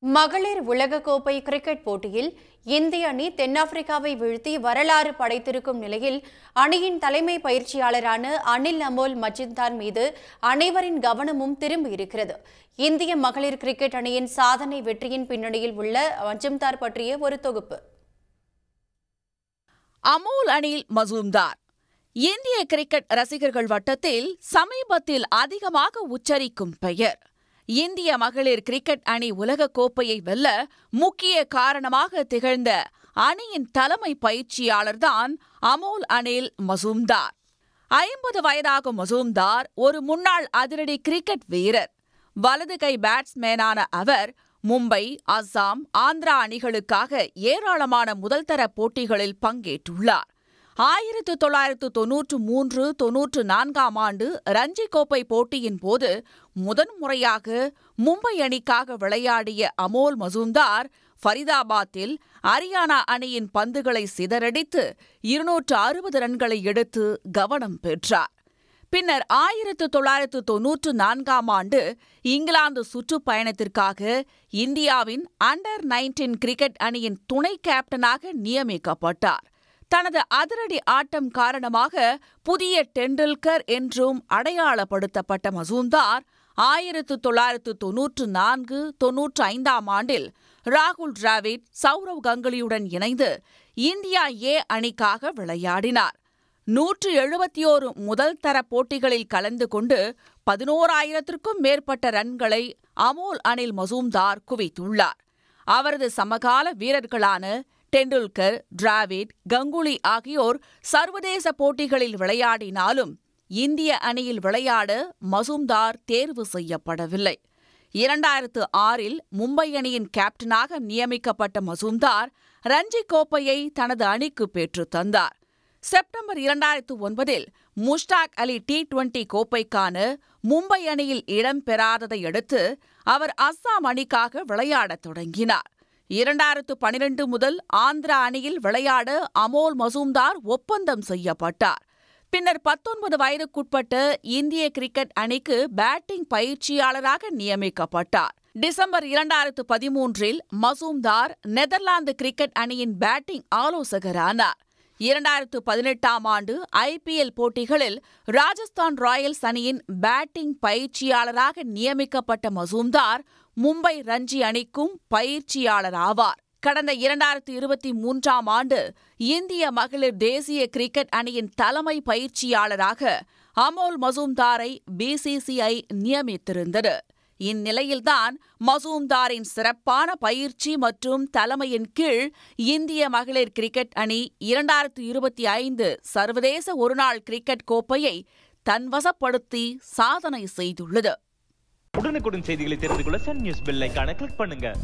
மகளிர் உலகக்கோப்பை கிரிக்கெட் போட்டியில் இந்திய அணி தென்னாப்பிரிக்காவை வீழ்த்தி வரலாறு படைத்திருக்கும் நிலையில் அணியின் தலைமை பயிற்சியாளரான அனில் அமோல் மஜும்தார் மீது அனைவரின் கவனமும் திரும்பியிருக்கிறது. இந்திய மகளிர் கிரிக்கெட் அணியின் சாதனை வெற்றியின் பின்னணியில் உள்ள மஜும்தார் பற்றிய ஒரு தொகுப்பு. அமோல் அனில் மஜும்தார் இந்திய கிரிக்கெட் ரசிகர்கள் வட்டத்தில் சமீபத்தில் அதிகமாக உச்சரிக்கும் பெயர். இந்திய மகளிர் கிரிக்கெட் அணி உலகக் கோப்பையை வெல்ல முக்கிய காரணமாக திகழ்ந்த அணியின் தலைமை பயிற்சியாளர்தான் அமோல் அனில் மஜும்தார். 50 வயதாகும் மஜும்தார் ஒரு முன்னாள் அதிரடி கிரிக்கெட் வீரர். வலது கை பேட்ஸ்மேனான அவர் மும்பை, அஸ்ஸாம், ஆந்திரா அணிகளுக்காக ஏராளமான முதல்தர போட்டிகளில் பங்கேற்றுள்ளார். 1993-94 ஆண்டு ரஞ்சி கோப்பை போட்டியின் போது முதன்முறையாக மும்பை அணிக்காக விளையாடிய அமோல் மஜும்தார் ஃபரிதாபாத்தில் ஹரியானா அணியின் பந்துகளை சிதறடித்து 260 ரன்களை எடுத்து கவனம் பெற்றார். பின்னர் 1994 ஆண்டு இங்கிலாந்து சுற்றுப்பயணத்திற்காக இந்தியாவின் அண்டர் 19 கிரிக்கெட் அணியின் துணை கேப்டனாக நியமிக்கப்பட்டார். தனது அதிரடி ஆட்டம் காரணமாக புதிய டெண்டுல்கர் என்றும் அடையாளப்படுத்தப்பட்ட மஜும்தார் 1994-95 ஆண்டில் ராகுல் டிராவிட், சௌரவ் கங்குலியுடன் இணைந்து இந்தியா ஏ அணிக்காக விளையாடினார். 171 முதல் தர போட்டிகளில் கலந்து கொண்டு 11,000க்கும் மேற்பட்ட ரன்களை அமோல் அனில் மஜும்தார் குவித்துள்ளார். அவரது சமகால வீரர்களான டெண்டுல்கர், டிராவிட், கங்குலி ஆகியோர் சர்வதேச போட்டிகளில் விளையாடினாலும் இந்திய அணியில் விளையாட மஜும்தார் தேர்வு செய்யப்படவில்லை. 2006 மும்பை அணியின் கேப்டனாக நியமிக்கப்பட்ட மஜும்தார் ரஞ்சி கோப்பையை தனது அணிக்கு பெற்றுத் தந்தார். செப்டம்பர் 2009 முஷ்டாக் அலி T20 கோப்பைக்கான மும்பை அணியில் இடம்பெறாததை அடுத்து அவர் அஸ்ஸாம் அணிக்காக விளையாடத் தொடங்கினார். 2012 முதல் ஆந்திரா அணியில் விளையாட அமோல் மஜும்தார் ஒப்பந்தம் செய்யப்பட்டார். பின்னர் 19 வயதுக்குட்பட்ட இந்திய கிரிக்கெட் அணிக்கு பேட்டிங் பயிற்சியாளராக நியமிக்கப்பட்டார். டிசம்பர் 2013 மஜும்தார் நெதர்லாந்து கிரிக்கெட் அணியின் பேட்டிங் ஆலோசகரானார். 2018 ஆண்டு IPL போட்டிகளில் ராஜஸ்தான் ராயல்ஸ் அணியின் பேட்டிங் பயிற்சியாளராக நியமிக்கப்பட்ட மஜும்தார் மும்பை ரஞ்சி அணிக்கும் பயிற்சியாளராவார். கடந்த 2023 ஆண்டு இந்திய மகளிர் தேசிய கிரிக்கெட் அணியின் தலைமை பயிற்சியாளராக அமோல் மஜும்தாரை BCCI நியமித்திருந்தது. இந்நிலையில்தான் மஜும்தாரின் சிறப்பான பயிற்சி மற்றும் தலைமையின் கீழ் இந்திய மகளிர் கிரிக்கெட் அணி 2025 சர்வதேச ஒருநாள் கிரிக்கெட் கோப்பையை தன்வசப்படுத்தி சாதனை செய்துள்ளது. உடனுக்குடன் செய்திகளை தெரிந்து கொள்ள சன் நியூஸ் பெல் ஐகானை கிளிக் பண்ணுங்க.